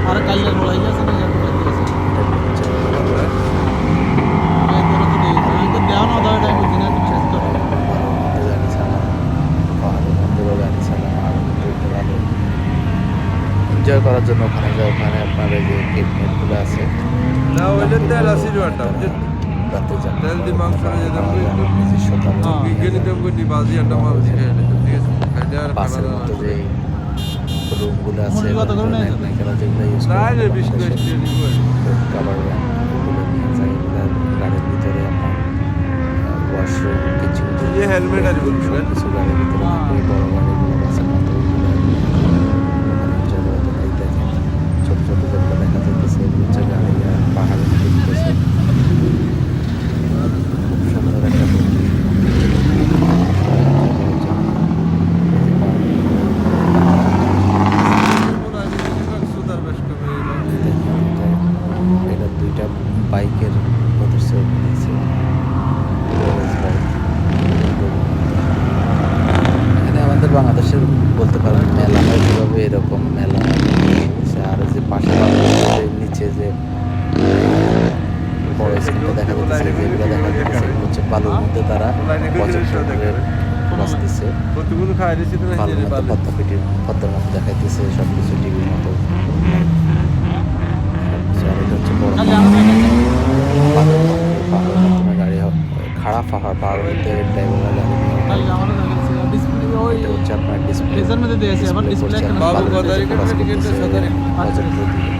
আর কাইলে বলাই গেছে না ইয়ার বলাই গেছে দেওয়া না দেওয়া টাইম বুঝি না তুমি শেষ করো এনজয় করার জন্য ওখানে যায়। ওখানে আপনার এই যে কেটমেটগুলো আছে না ওইটা তেল আসি জোয়ারটা রাতে যান তেল দি মাংস যেতাম নিজস্ব বিজ্ঞানী তো কোন বাজি আড্ডা মাল দিয়ে ঠিক আছে খাইলে আর বাসের মতো যে রুমগুলো আছে মুরগি কত করে নেয়? মেকানিক্যাল যেগুলো ইউজ না করে রে 20 টা নিব কাভার এগুলো নিয়ে যায়। এগুলো গাড়ির ভিতরে আপনার ওয়াশরুম কিছু ये हेलमेट আর বলছো কিছু গাড়ির ভিতরে থাকে, বড় গাড়িগুলো বাসের মতো ওইগুলো এনজয় করার জন্য। এই দেখেন ছোট ছোট যেগুলো দেখা যাইতেছে এগুলো হচ্ছে গাড়ি আর পাহাড়ের মধ্যে দিতেছে। খুব সুন্দর একটা সুদার বেশ করে এটা দুইটা বাইকের প্রদর্শন নিয়েছে। এখানে আমাদের বাংলাদেশের বলতে পারেন মেলা হয় যেভাবে এরকম মেলা হচ্ছে। আর যে পাশে নিচে যে বড় স্ক্রিনটা দেখা যাচ্ছে যেগুলো দেখা যাচ্ছে এগুলো হচ্ছে বালুর মধ্যে তারা প্রজেক্টরের বাঁচতেছে কতগুলো খাই দিছি তো বালুর মধ্যে পদ্মার মতো দেখাইতেছে সব কিছু টিভির মতো। আর এটা হচ্ছে বড় পাহাড়ের মাধ্যমে গাড়ি খারাপ পাহাড় হতে ড্রাইভাররা গাড়ি নিয়ে কাইলে আমারও দেখেছি ডিসপ্লে ওই এটা হচ্ছে আপনার ডিসপ্লে লেজার মধ্যে দিয়েছে আবার ডিসপ্লে করছে একটা বাবু বাজারে কেটে কেটে সাদারে প্রজেক্টর দিয়ে